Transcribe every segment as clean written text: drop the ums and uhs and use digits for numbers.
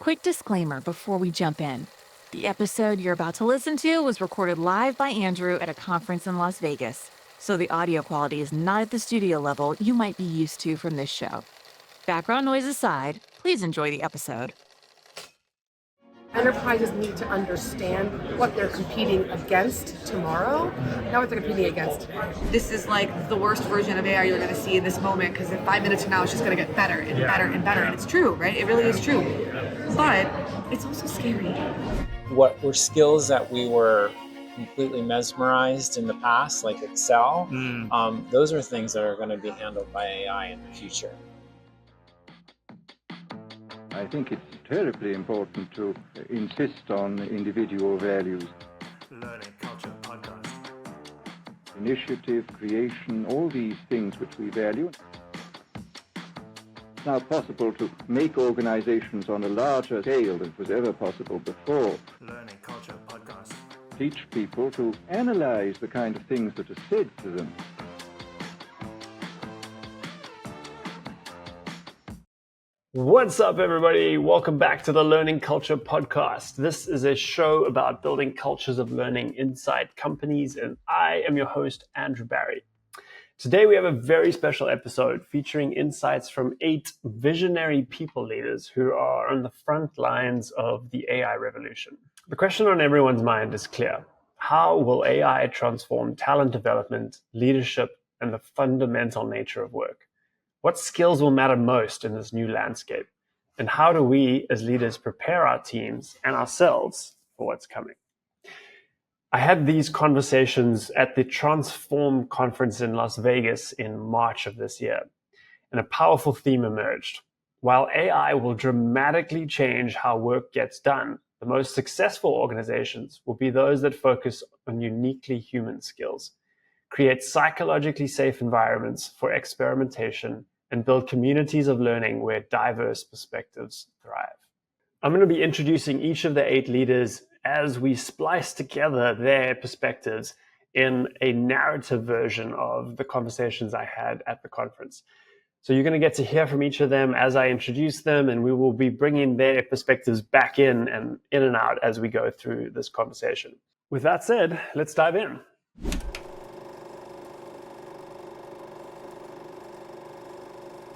Quick disclaimer before we jump in. The episode you're about to listen to was recorded live by Andrew at a conference in Las Vegas, so the audio quality is not at the studio level you might be used to from this show. Background noise aside, please enjoy the episode. Enterprises need to understand what they're competing against tomorrow, not what they're competing against today. This is like the worst version of AI you're going to see in this moment, because in 5 minutes from now, it's just going to get better and better and better. And it's true, right? It really is true. But it's also scary. What were skills that we were completely mesmerized in the past, like Excel, those are things that are going to be handled by AI in the future. I think it's terribly important to insist on individual values. Learning Culture Podcast. Initiative, creation, all these things which we value. It's now possible to make organizations on a larger scale than was ever possible before. Learning Culture Podcast. Teach people to analyze the kind of things that are said to them. What's up, everybody? Welcome back to the Learning Culture Podcast. This is a show about building cultures of learning inside companies, and I am your host, Andrew Barry. Today, we have a very special episode featuring insights from 8 visionary people leaders who are on the front lines of the AI revolution. The question on everyone's mind is clear. How will AI transform talent development, leadership, and the fundamental nature of work? What skills will matter most in this new landscape? And how do we as leaders prepare our teams and ourselves for what's coming? I had these conversations at the Transform conference in Las Vegas in March of this year, and a powerful theme emerged. While AI will dramatically change how work gets done, the most successful organizations will be those that focus on uniquely human skills, create psychologically safe environments for experimentation, and build communities of learning where diverse perspectives thrive. I'm going to be introducing each of the 8 leaders as we splice together their perspectives in a narrative version of the conversations I had at the conference. So you're going to get to hear from each of them as I introduce them, and we will be bringing their perspectives back in and out as we go through this conversation. With that said, let's dive in.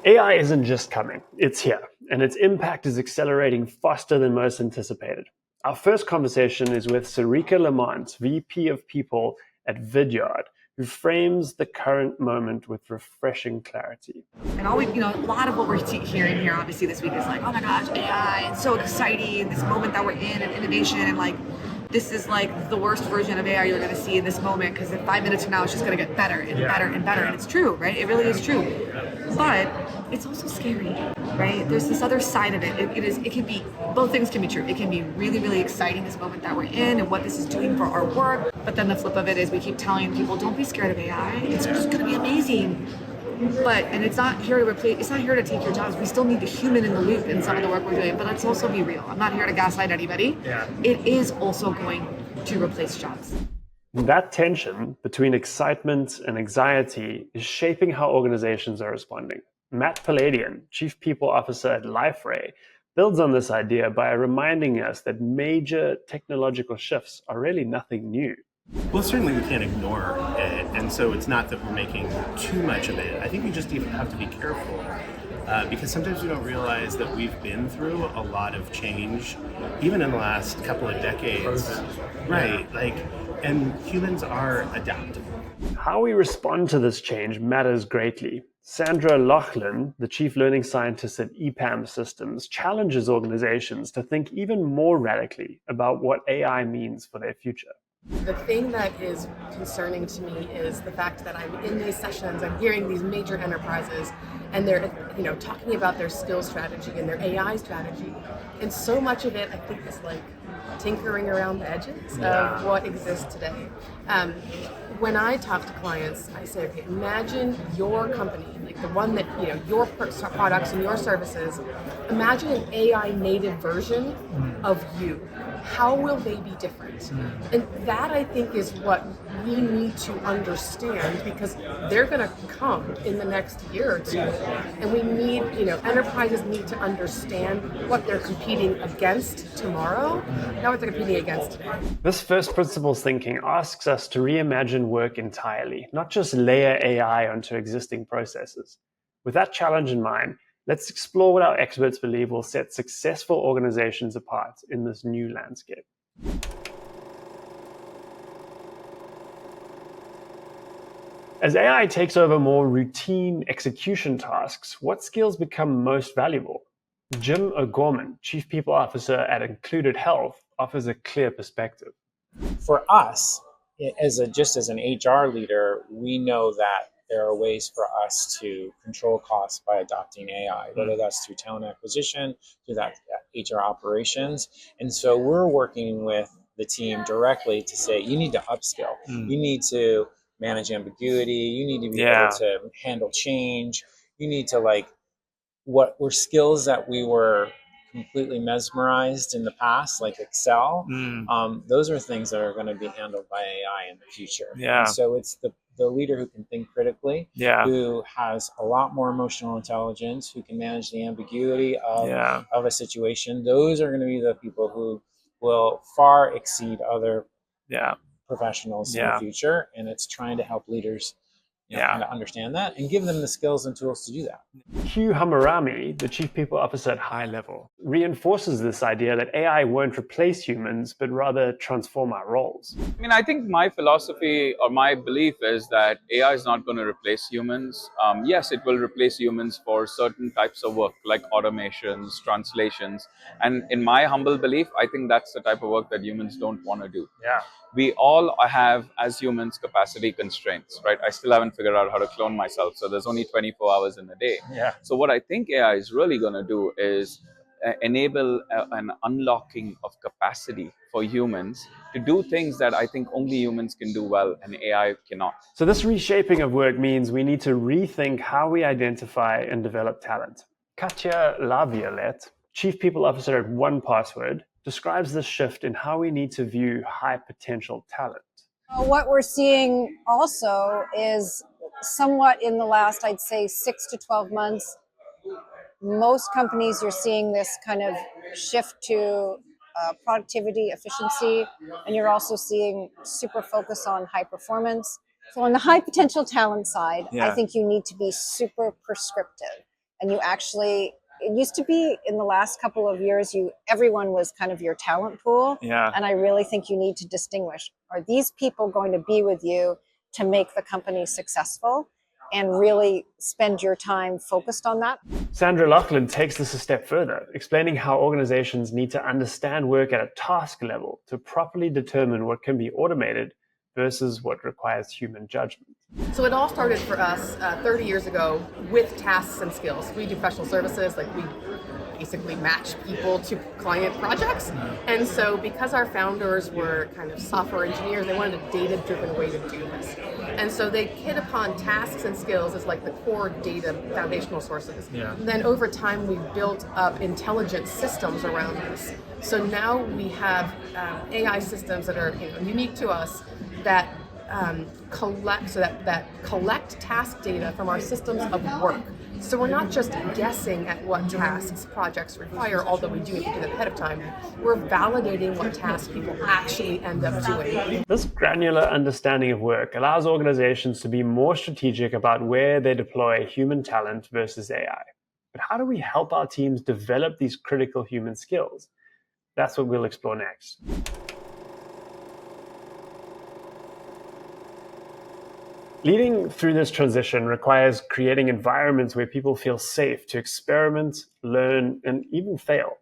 AI isn't just coming, it's here, and its impact is accelerating faster than most anticipated. Our first conversation is with Sarika Lamont, VP of People at Vidyard, who frames the current moment with refreshing clarity. And always, a lot of what we're hearing here, obviously, this week is like, oh my gosh, AI, it's so exciting, this moment that we're in, and innovation, and like, this is like the worst version of AI you're going to see in this moment, because in 5 minutes from now, it's just going to get better and better and better. And it's true, right? It really is true. But it's also scary, right? There's this other side of it. It can be, both things can be true. It can be really, really exciting, this moment that we're in and what this is doing for our work. But then the flip of it is we keep telling people, don't be scared of AI. It's just going to be amazing. And it's not here to replace, it's not here to take your jobs. We still need the human in the loop in some of the work we're doing, but let's also be real. I'm not here to gaslight anybody. It is also going to replace jobs. That tension between excitement and anxiety is shaping how organizations are responding. Matt Palladian, Chief People Officer at LifeRay, builds on this idea by reminding us that major technological shifts are really nothing new. Well, certainly we can't ignore it, and so it's not that we're making too much of it. I think we just even have to be careful because sometimes we don't realize that we've been through a lot of change, even in the last couple of decades. Right, and humans are adaptable. How we respond to this change matters greatly. Sandra Laughlin, the Chief Learning Scientist at EPAM Systems, challenges organizations to think even more radically about what AI means for their future. The thing that is concerning to me is the fact that I'm in these sessions, I'm hearing these major enterprises, and they're talking about their skill strategy and their AI strategy. And so much of it, I think, is like tinkering around the edges of what exists today. When I talk to clients, I say, okay, imagine your company, like the one that, your products and your services, imagine an AI native version of you. how will they be different? And that, I think, is what we need to understand, because they're going to come in the next year or two. And we need, enterprises need to understand what they're competing against tomorrow, not what they're competing against today. This first principles thinking asks us to reimagine work entirely, not just layer AI onto existing processes. With that challenge in mind, let's explore what our experts believe will set successful organizations apart in this new landscape. As AI takes over more routine execution tasks, what skills become most valuable? Jim O'Gorman, Chief People Officer at Included Health, offers a clear perspective. For us, just as an HR leader, we know that there are ways for us to control costs by adopting AI, whether that's through talent acquisition, through that HR operations. And so we're working with the team directly to say, you need to upskill. You need to manage ambiguity. You need to be able to handle change. You need to what were skills that we were completely mesmerized in the past, like Excel. Those are things that are going to be handled by AI in the future. And so it's the leader who can think critically, who has a lot more emotional intelligence, who can manage the ambiguity of a situation. Those are going to be the people who will far exceed other professionals in the future. And it's trying to help leaders kind of understand that and give them the skills and tools to do that. Hugh Hammurami, the Chief People Officer at High Level, reinforces this idea that AI won't replace humans, but rather transform our roles. I mean, I think my philosophy or my belief is that AI is not going to replace humans. Yes, it will replace humans for certain types of work, like automations, translations. And in my humble belief, I think that's the type of work that humans don't want to do. We all have, as humans, capacity constraints, right? I still haven't figured out how to clone myself, so there's only 24 hours in a day. So what I think AI is really going to do is enable an unlocking of capacity for humans to do things that I think only humans can do well and AI cannot. So this reshaping of work means we need to rethink how we identify and develop talent. Katja Laviolette, Chief People Officer at 1Password, describes this shift in how we need to view high potential talent. What we're seeing also is somewhat in the last, I'd say, 6 to 12 months, most companies you're seeing this kind of shift to productivity, efficiency, and you're also seeing super focus on high performance. So on the high potential talent side, I think you need to be super prescriptive. And you actually, it used to be in the last couple of years, everyone was kind of your talent pool. And I really think you need to distinguish, are these people going to be with you to make the company successful? And really spend your time focused on that. Sandra Laughlin takes this a step further, explaining how organizations need to understand work at a task level to properly determine what can be automated versus what requires human judgment. So it all started for us 30 years ago with tasks and skills. We do professional services, we basically match people to client projects. And so because our founders were kind of software engineers, they wanted a data-driven way to do this. And so they hit upon tasks and skills as the core data foundational sources. And then over time, we built up intelligent systems around this. So now we have AI systems that are unique to us that collect task data from our systems of work. So we're not just guessing at what tasks projects require, although we do need to do that ahead of time. We're validating what tasks people actually end up doing. This granular understanding of work allows organizations to be more strategic about where they deploy human talent versus AI. But how do we help our teams develop these critical human skills? That's what we'll explore next. Leading through this transition requires creating environments where people feel safe to experiment, learn, and even fail.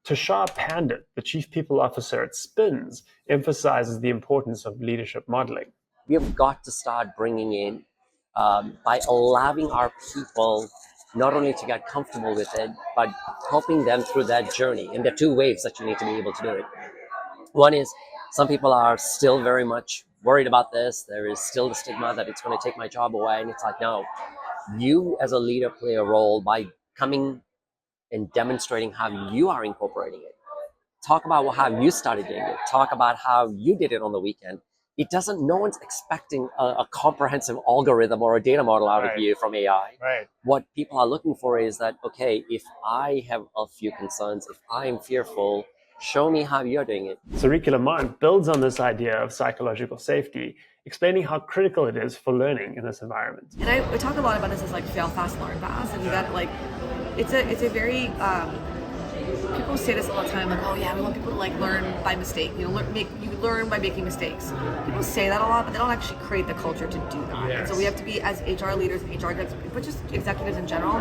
Tushar Pandit, the Chief People Officer at Spins, emphasizes the importance of leadership modeling. We have got to start bringing in, by allowing our people not only to get comfortable with it, but helping them through that journey. And there are two ways that you need to be able to do it. One is some people are still very much worried about this. There is still the stigma that it's going to take my job away. And it's no, you as a leader play a role by coming and demonstrating how you are incorporating it talk about how you started doing it, talk about how you did it on the weekend. No one's expecting a comprehensive algorithm or a data model out of you from AI. Right. What people are looking for is that, okay, if I have a few concerns, if I am fearful, show me how you're doing it. Sarika Lamont builds on this idea of psychological safety, explaining how critical it is for learning in this environment. And I talk a lot about this as like fail fast, learn fast, and you got like, it's a very people say this all the time, like, oh yeah, we want people to like learn by mistake. You learn by making mistakes. People say that a lot, but they don't actually create the culture to do that. Yes. And so we have to be, as HR leaders and HR executives, but just executives in general,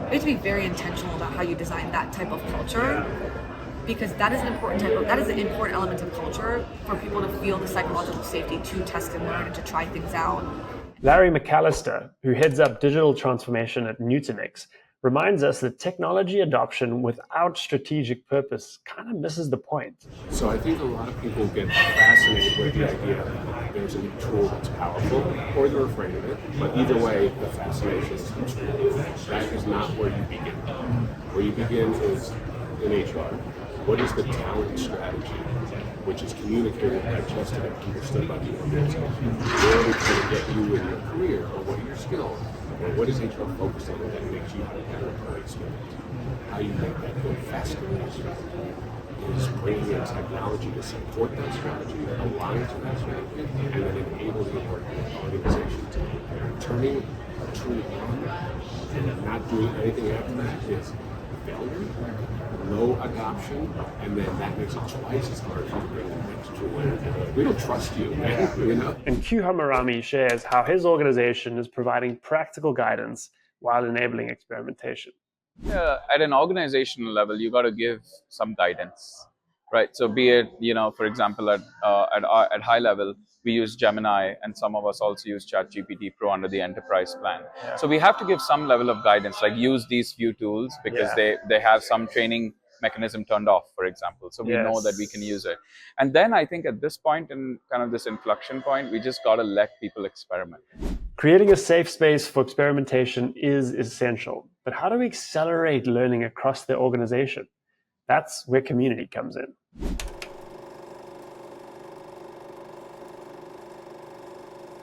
we have to be very intentional about how you design that type of culture. Because that is an important element of culture for people to feel the psychological safety to test and learn and to try things out. Larry McAllister, who heads up digital transformation at Nutanix, reminds us that technology adoption without strategic purpose kind of misses the point. So I think a lot of people get fascinated with the idea that there's a new tool that's powerful, or they're afraid of it. But either way, the fascination is true. That is not where you begin. Where you begin is in HR. What is the talent strategy, which is communicated, digested, and understood by the organization? Where are we trying to get you in your career, or what are your skills? Or what is HR focused on that makes you have a better employee experience? How you make that go faster is bringing in technology to support that strategy, align to that strategy, and then enable the organization to turning a tool on and not doing anything after that is failure, low adoption, and then that makes it twice as hard to bring the next tool in. We don't trust you, man. You know? And Q Hamarami shares how his organization is providing practical guidance while enabling experimentation. At an organizational level, you got to give some guidance, right? So be it, for example, at high level, we use Gemini, and some of us also use ChatGPT Pro under the enterprise plan. Yeah. So we have to give some level of guidance, like use these few tools because they have some training mechanism turned off, for example. So we know that we can use it. And then I think at this point, in kind of this inflection point, we just got to let people experiment. Creating a safe space for experimentation is essential. But how do we accelerate learning across the organization? That's where community comes in.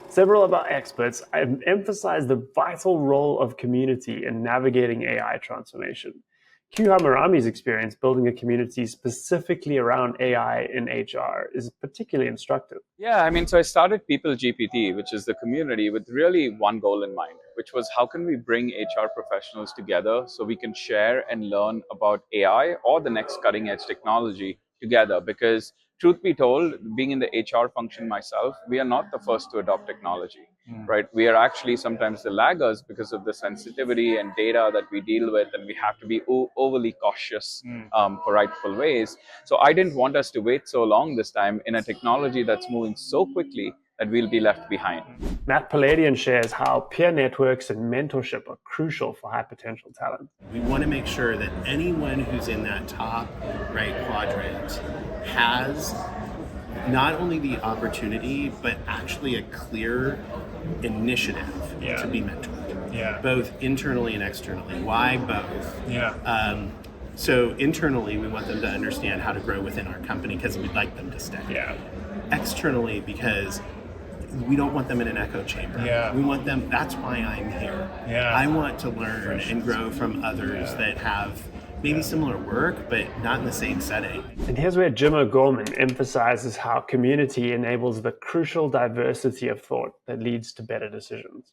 Several of our experts have emphasized the vital role of community in navigating AI transformation. Q Hamarami's experience building a community specifically around AI in HR is particularly instructive. Yeah, I mean, so I started People GPT, which is the community, with really one goal in mind, which was how can we bring HR professionals together so we can share and learn about AI or the next cutting edge technology together. Because truth be told, being in the HR function myself, we are not the first to adopt technology, right? We are actually sometimes the laggers because of the sensitivity and data that we deal with, and we have to be overly cautious for rightful ways. So I didn't want us to wait so long this time in a technology that's moving so quickly that we'll be left behind. Matt Palladian shares how peer networks and mentorship are crucial for high potential talent. We want to make sure that anyone who's in that top right quadrant has not only the opportunity, but actually a clear initiative to be mentored, both internally and externally. Why both? So internally, we want them to understand how to grow within our company because we'd like them to stay. Externally, because we don't want them in an echo chamber. We want them, that's why I'm here. I want to learn and grow from others that have maybe similar work, but not in the same setting. And here's where Jim O'Gorman emphasizes how community enables the crucial diversity of thought that leads to better decisions.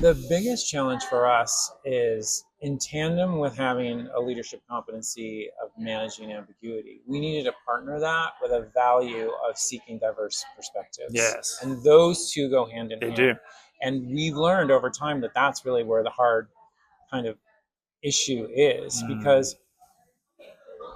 The biggest challenge for us is in tandem with having a leadership competency of managing ambiguity. We needed to partner that with a value of seeking diverse perspectives. Yes. And those two go hand in hand. They do. And we've learned over time that that's really where the hard kind of issue is, because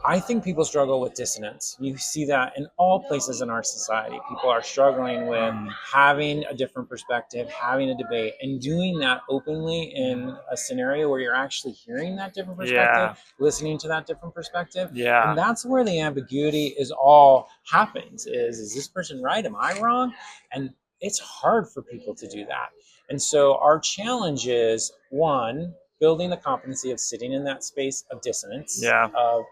I think people struggle with dissonance. You see that in all places in our society. People are struggling with having a different perspective, having a debate, and doing that openly in a scenario where you're actually hearing that different perspective, listening to that different perspective. And that's where the ambiguity is all happens, is this person right? Am I wrong? And it's hard for people to do that. And so our challenge is, one, building the competency of sitting in that space of dissonance, of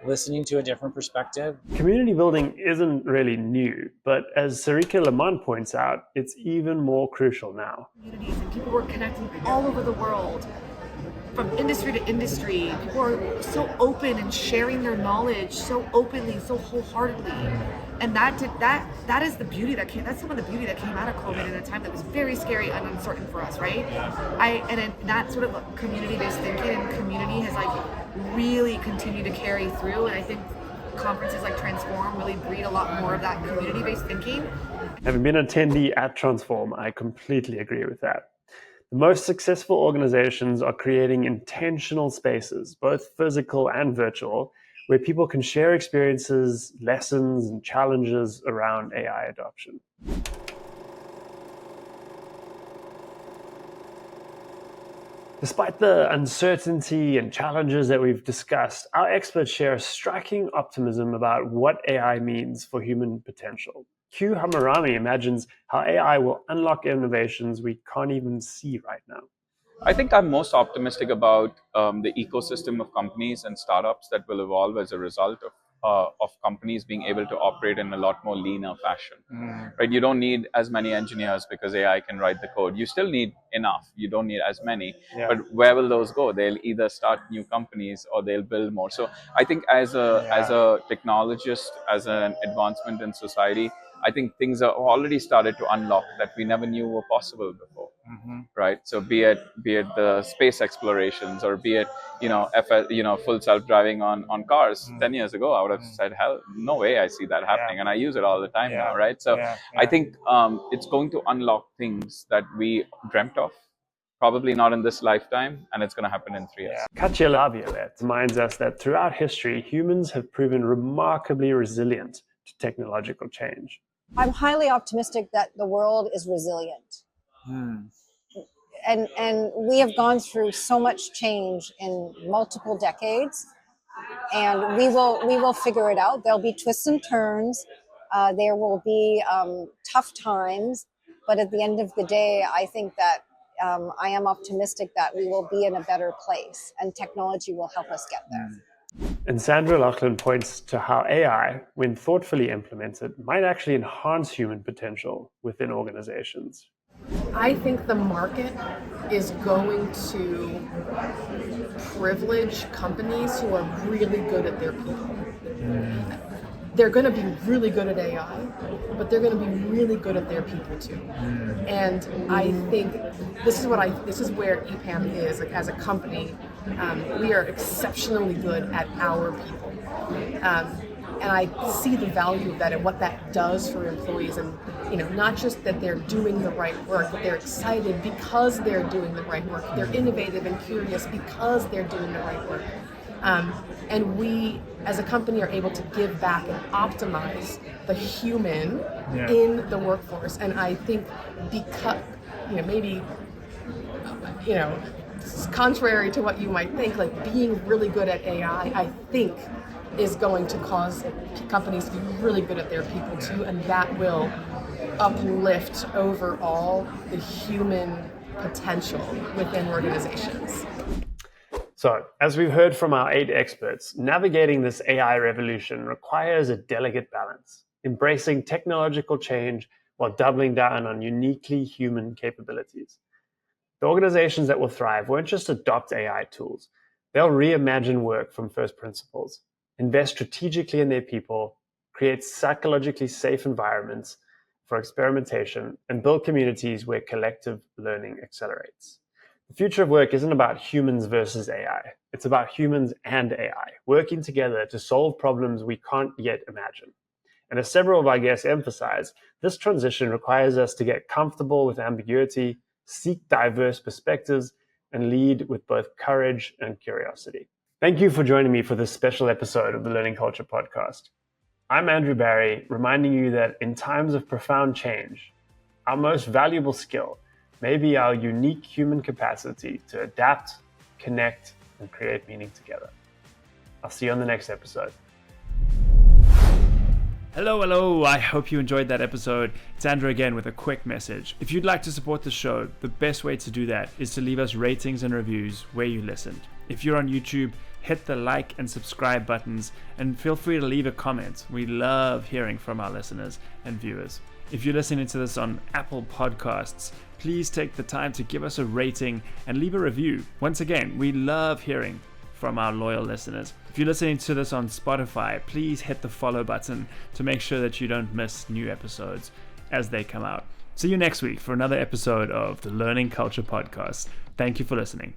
listening to a different perspective. Community building isn't really new, but as Sarika Lamont points out, it's even more crucial now. Communities and people were connecting all over the world, from industry to industry. People are so open and sharing their knowledge so openly, so wholeheartedly. And that is the beauty that's some of the beauty that came out of COVID in a time that was very scary and uncertain for us, right? That sort of community-based thinking and community has like really continued to carry through, and I think conferences like Transform really breed a lot more of that community-based thinking. Having been an attendee at Transform, I completely agree with that. The most successful organizations are creating intentional spaces, both physical and virtual, where people can share experiences, lessons, and challenges around AI adoption. Despite the uncertainty and challenges that we've discussed, our experts share a striking optimism about what AI means for human potential. Q Hamarami imagines how AI will unlock innovations we can't even see right now. I think I'm most optimistic about the ecosystem of companies and startups that will evolve as a result of companies being able to operate in a lot more leaner fashion. Right? You don't need as many engineers because AI can write the code. You still need enough. You don't need as many. Yeah. But where will those go? They'll either start new companies or they'll build more. So I think as a technologist, as an advancement in society, I think things are already started to unlock that we never knew were possible before. Right? So be it the space explorations, or be it full self-driving on cars. 10 years ago, I would have said, hell, no way I see that happening, and I use it all the time now, right? So I think it's going to unlock things that we dreamt of, probably not in this lifetime, and it's going to happen in 3 years. Katya Laviolette reminds us that throughout history, humans have proven remarkably resilient to technological change. I'm highly optimistic that the world is resilient. And we have gone through so much change in multiple decades, and we will figure it out. There'll be twists and turns. There will be tough times, but at the end of the day, I think that I am optimistic that we will be in a better place, and technology will help us get there. And Sandra Laughlin points to how AI, when thoughtfully implemented, might actually enhance human potential within organizations. I think the market is going to privilege companies who are really good at their people. They're going to be really good at AI, but they're going to be really good at their people too. And I think this is where EPAM is. Like, as a company, we are exceptionally good at our people. And I see the value of that and what that does for employees, and not just that they're doing the right work, but they're excited because they're doing the right work. They're innovative and curious because they're doing the right work. And we, as a company, are able to give back and optimize the human in the workforce. And I think because, contrary to what you might think, like being really good at AI, I think is going to cause companies to be really good at their people too, and that will uplift overall the human potential within organizations. So, as we've heard from our 8 experts, navigating this AI revolution requires a delicate balance, embracing technological change while doubling down on uniquely human capabilities. The organizations that will thrive won't just adopt AI tools. They'll reimagine work from first principles, invest strategically in their people, create psychologically safe environments for experimentation, and build communities where collective learning accelerates. The future of work isn't about humans versus AI. It's about humans and AI working together to solve problems we can't yet imagine. And as several of our guests emphasize, this transition requires us to get comfortable with ambiguity, seek diverse perspectives, and lead with both courage and curiosity. Thank you for joining me for this special episode of the Learning Culture Podcast. I'm Andrew Barry, reminding you that in times of profound change, our most valuable skill may be our unique human capacity to adapt, connect, and create meaning together. I'll see you on the next episode. Hello. I hope you enjoyed that episode. It's Andrew again with a quick message. If you'd like to support the show, the best way to do that is to leave us ratings and reviews where you listened. If you're on YouTube, hit the like and subscribe buttons and feel free to leave a comment. We love hearing from our listeners and viewers. If you're listening to this on Apple Podcasts, please take the time to give us a rating and leave a review. Once again, we love hearing from our loyal listeners. If you're listening to this on Spotify, please hit the follow button to make sure that you don't miss new episodes as they come out. See you next week for another episode of the Learning Culture Podcast. Thank you for listening.